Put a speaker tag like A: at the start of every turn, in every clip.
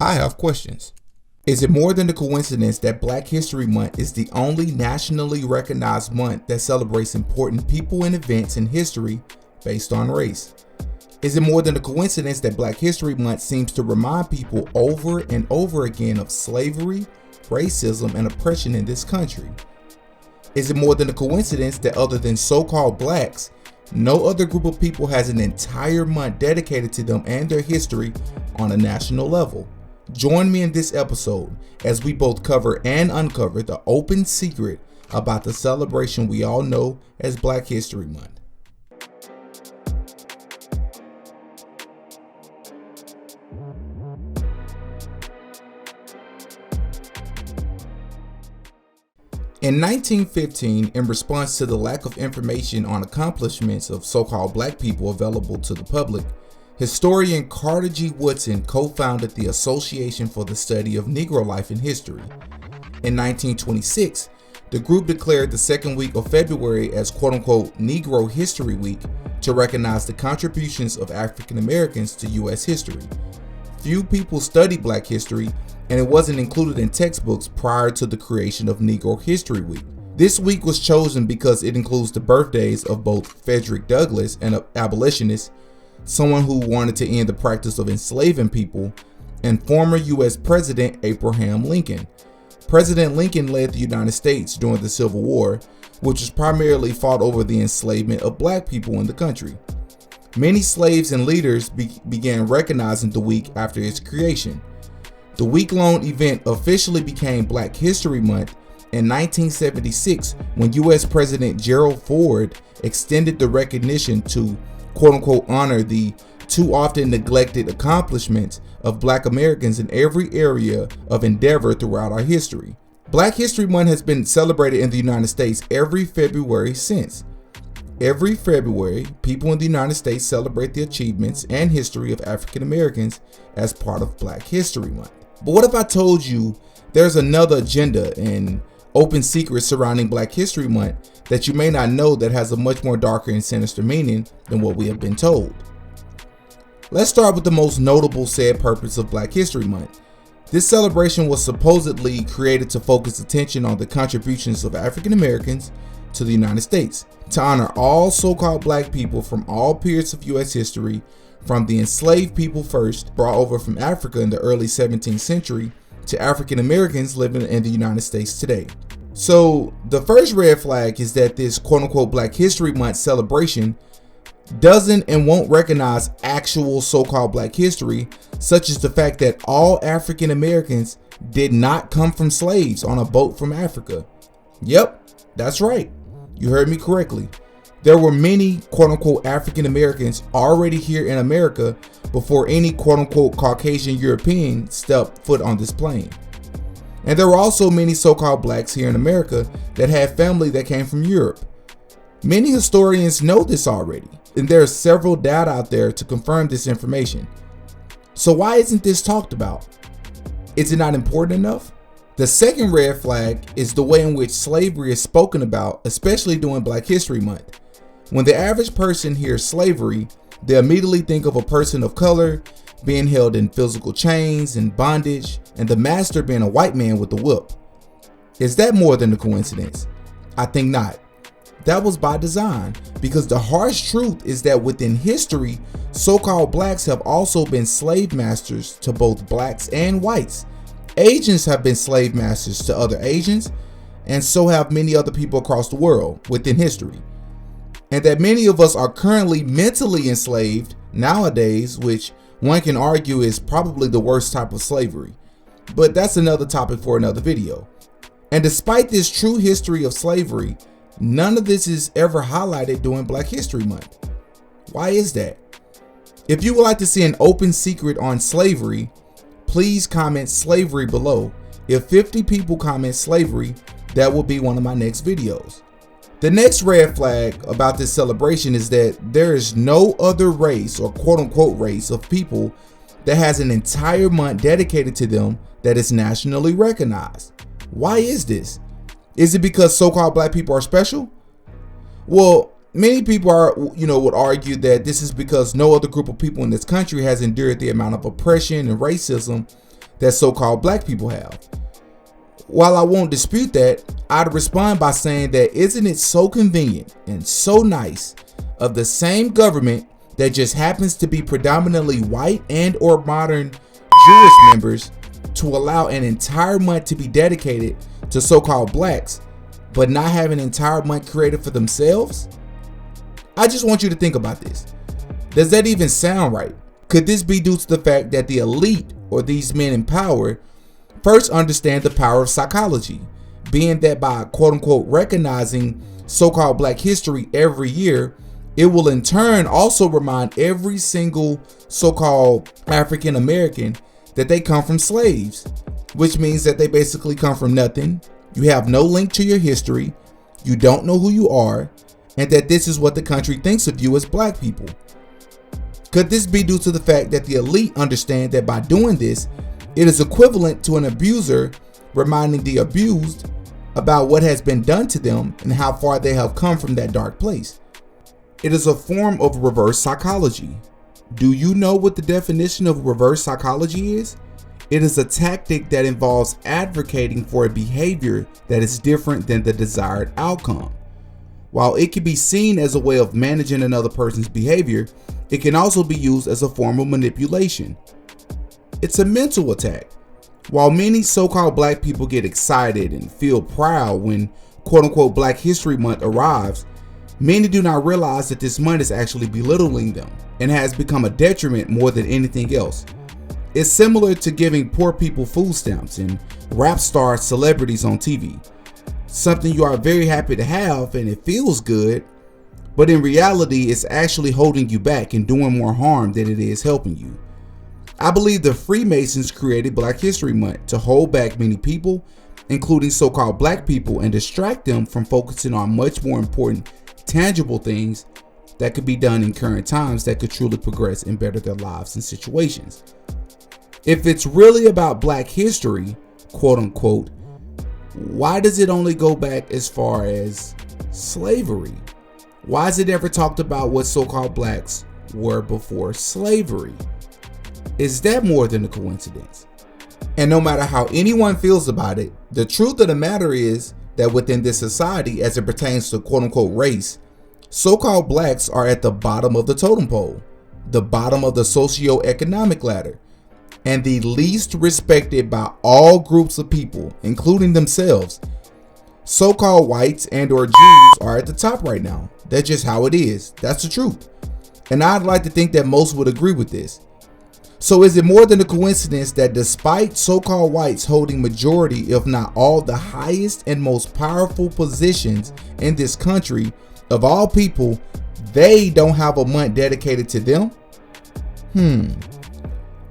A: I have questions. Is it more than a coincidence that Black History Month is the only nationally recognized month that celebrates important people and events in history based on race? Is it more than a coincidence that Black History Month seems to remind people over and over again of slavery, racism, and oppression in this country? Is it more than a coincidence that other than so-called blacks, no other group of people has an entire month dedicated to them and their history on a national level? Join me in this episode as we both cover and uncover the open secret about the celebration we all know as Black History Month. In 1915, in response to the lack of information on accomplishments of so-called black people available to the public, historian Carter G. Woodson co-founded the Association for the Study of Negro Life and History. In 1926, the group declared the second week of February as quote-unquote Negro History Week to recognize the contributions of African Americans to U.S. history. Few people study black history, and it wasn't included in textbooks prior to the creation of Negro History Week. This week was chosen because it includes the birthdays of both Frederick Douglass, an abolitionist, someone who wanted to end the practice of enslaving people, and former U.S. President Abraham Lincoln. President Lincoln led the United States during the Civil War, which was primarily fought over the enslavement of black people in the country. Many slaves and leaders began recognizing the week after its creation. The week-long event officially became Black History Month in 1976 when U.S. President Gerald Ford extended the recognition to quote-unquote honor the too often neglected accomplishments of Black Americans in every area of endeavor throughout our history. Black History Month has been celebrated in the United States every February since. Every February, people in the United States celebrate the achievements and history of African Americans as part of Black History Month. But what if I told you there's another agenda and open secret surrounding Black History Month that you may not know that has a much more darker and sinister meaning than what we have been told? Let's start with the most notable said purpose of Black History Month. This celebration was supposedly created to focus attention on the contributions of African Americans to the United States, to honor all so-called black people from all periods of U.S. history, from the enslaved people first brought over from Africa in the early 17th century to African Americans living in the United States today. So the first red flag is that this quote-unquote Black History Month celebration doesn't and won't recognize actual so-called black history, such as the fact that all African Americans did not come from slaves on a boat from Africa. Yep, that's right. You heard me correctly. There were many quote-unquote African Americans already here in America before any quote-unquote Caucasian European stepped foot on this plane. And there were also many so-called blacks here in America that had family that came from Europe. Many historians know this already, and there are several data out there to confirm this information. So why isn't this talked about? Is it not important enough? The second red flag is the way in which slavery is spoken about, especially during Black History Month. When the average person hears slavery, they immediately think of a person of color being held in physical chains and bondage, and the master being a white man with a whip. Is that more than a coincidence? I think not. That was by design, because the harsh truth is that within history, so-called blacks have also been slave masters to both blacks and whites. Asians have been slave masters to other Asians, and so have many other people across the world within history. And that many of us are currently mentally enslaved nowadays, which one can argue is probably the worst type of slavery. But that's another topic for another video. And despite this true history of slavery, none of this is ever highlighted during Black History Month. Why is that? If you would like to see an open secret on slavery, please comment slavery below. If 50 people comment slavery, that will be one of my next videos. The next red flag about this celebration is that there is no other race or quote-unquote race of people that has an entire month dedicated to them that is nationally recognized. Why is this? Is it because so-called black people are special? Well, many people would argue that this is because no other group of people in this country has endured the amount of oppression and racism that so-called black people have. While I won't dispute that, I'd respond by saying that isn't it so convenient and so nice of the same government that just happens to be predominantly white and or modern Jewish members to allow an entire month to be dedicated to so-called blacks, but not have an entire month created for themselves? I just want you to think about this. Does that even sound right? Could this be due to the fact that the elite, or these men in power, first understand the power of psychology, being that by quote-unquote recognizing so-called black history every year, it will in turn also remind every single so-called African American that they come from slaves, which means that they basically come from nothing. You have no link to your history, you don't know who you are, and that this is what the country thinks of you as black people. Could this be due to the fact that the elite understand that by doing this, it is equivalent to an abuser reminding the abused about what has been done to them and how far they have come from that dark place? It is a form of reverse psychology. Do you know what the definition of reverse psychology is? It is a tactic that involves advocating for a behavior that is different than the desired outcome. While it can be seen as a way of managing another person's behavior, it can also be used as a form of manipulation. It's a mental attack. While many so-called black people get excited and feel proud when quote-unquote Black History Month arrives, many do not realize that this month is actually belittling them and has become a detriment more than anything else. It's similar to giving poor people food stamps and rap star celebrities on TV. Something you are very happy to have and it feels good, but in reality it's actually holding you back and doing more harm than it is helping you. I believe the Freemasons created Black History Month to hold back many people, including so-called black people, and distract them from focusing on much more important, tangible things that could be done in current times that could truly progress and better their lives and situations. If it's really about black history, quote unquote, why does it only go back as far as slavery? Why is it ever talked about what so-called blacks were before slavery? Is that more than a coincidence? And no matter how anyone feels about it, the truth of the matter is that within this society, as it pertains to quote unquote race, so-called blacks are at the bottom of the totem pole, the bottom of the socio-economic ladder, and the least respected by all groups of people, including themselves. So-called whites and or Jews are at the top right now. That's just how it is. That's the truth. And I'd like to think that most would agree with this. So is it more than a coincidence that despite so-called whites holding majority, if not all, the highest and most powerful positions in this country, of all people, they don't have a month dedicated to them?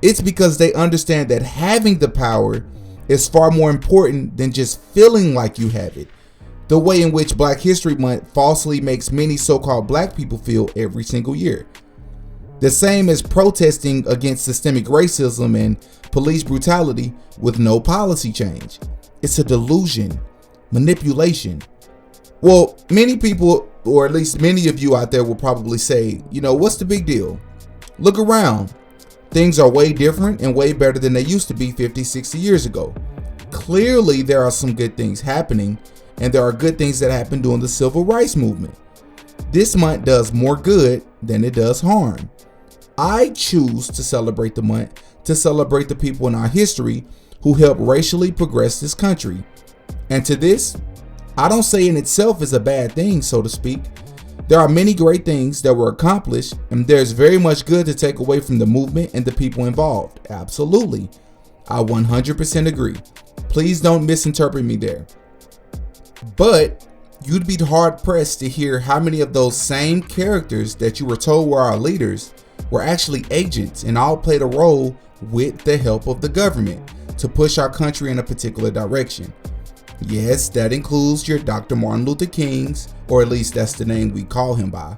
A: It's because they understand that having the power is far more important than just feeling like you have it, the way in which Black History Month falsely makes many so-called black people feel every single year. The same as protesting against systemic racism and police brutality with no policy change. It's a delusion, manipulation. Well, many people, or at least many of you out there, will probably say, what's the big deal? Look around. Things are way different and way better than they used to be 50, 60 years ago. Clearly, there are some good things happening, and there are good things that happened during the civil rights movement. This month does more good than it does harm. I choose to celebrate the month to celebrate the people in our history who helped racially progress this country. And to this, I don't say in itself is a bad thing, so to speak. There are many great things that were accomplished, and there's very much good to take away from the movement and the people involved. Absolutely. I 100% agree. Please don't misinterpret me there. But you'd be hard pressed to hear how many of those same characters that you were told were our leaders were actually agents and all played a role with the help of the government to push our country in a particular direction. Yes, that includes your Dr. Martin Luther King's, or at least that's the name we call him by,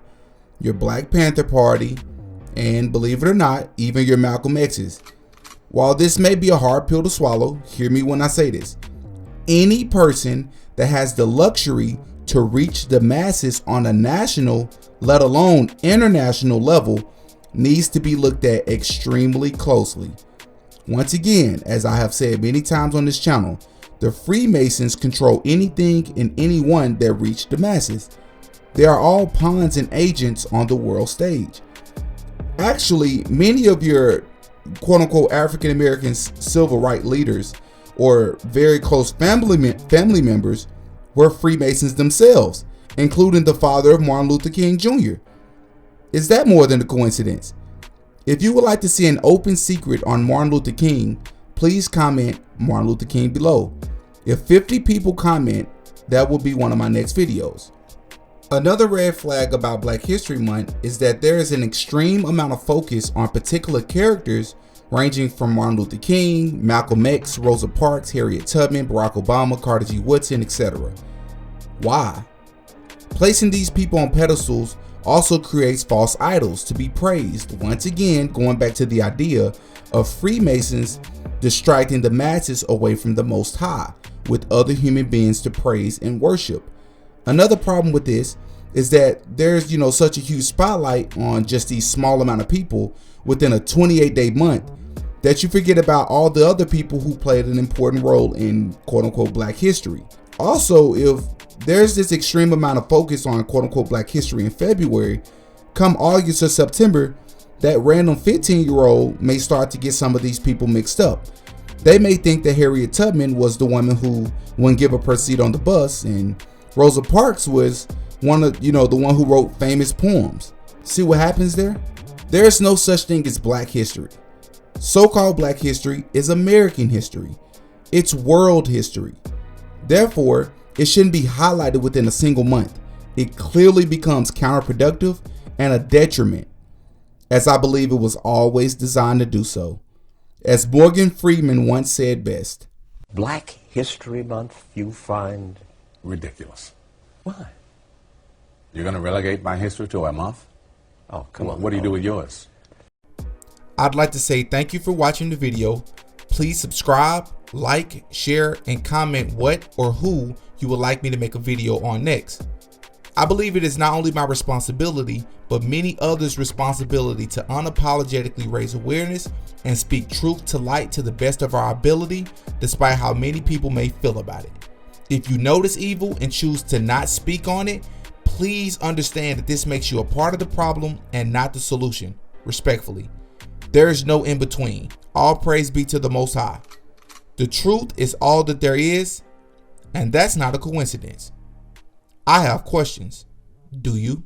A: your Black Panther Party, and believe it or not, even your Malcolm X's. While this may be a hard pill to swallow, hear me when I say this. Any person that has the luxury to reach the masses on a national, let alone international level, needs to be looked at extremely closely. Once again, as I have said many times on this channel, the Freemasons control anything and anyone that reach the masses. They are all pawns and agents on the world stage. Actually, many of your quote-unquote African American civil rights leaders or very close family members were Freemasons themselves, including the father of Martin Luther King Jr. Is that more than a coincidence? If you would like to see an open secret on Martin Luther King, please comment Martin Luther King below. If 50 people comment, that will be one of my next videos. Another red flag about Black History Month is that there is an extreme amount of focus on particular characters ranging from Martin Luther King, Malcolm X, Rosa Parks, Harriet Tubman, Barack Obama, Carter G. Woodson, etc. Why? Placing these people on pedestals also creates false idols to be praised, once again going back to the idea of Freemasons distracting the masses away from the Most High with other human beings to praise and worship. Another problem with this is that there's such a huge spotlight on just these small amount of people within a 28-day month that you forget about all the other people who played an important role in quote-unquote Black history. Also, if there's this extreme amount of focus on quote-unquote Black history in February, come August or September, that random 15-year-old may start to get some of these people mixed up. They may think that Harriet Tubman was the woman who wouldn't give up her seat on the bus, and Rosa Parks was the one who wrote famous poems. See what happens there? There is no such thing as Black history. So-called Black history is American history. It's world history. Therefore, it shouldn't be highlighted within a single month. It clearly becomes counterproductive and a detriment, as I believe it was always designed to do so. As Morgan Freeman once said best,
B: Black History Month you find
C: ridiculous.
B: Why?
C: You're going to relegate my history to a month?
B: Oh, come on.
C: What do you do with yours?
A: I'd like to say thank you for watching the video. Please subscribe, like, share, and comment what or who you would like me to make a video on next. I believe it is not only my responsibility, but many others' responsibility to unapologetically raise awareness and speak truth to light to the best of our ability, despite how many people may feel about it. If you notice evil and choose to not speak on it, please understand that this makes you a part of the problem and not the solution. Respectfully, there is no in between. All praise be to the Most High. The truth is all that there is, and that's not a coincidence. I have questions. Do you?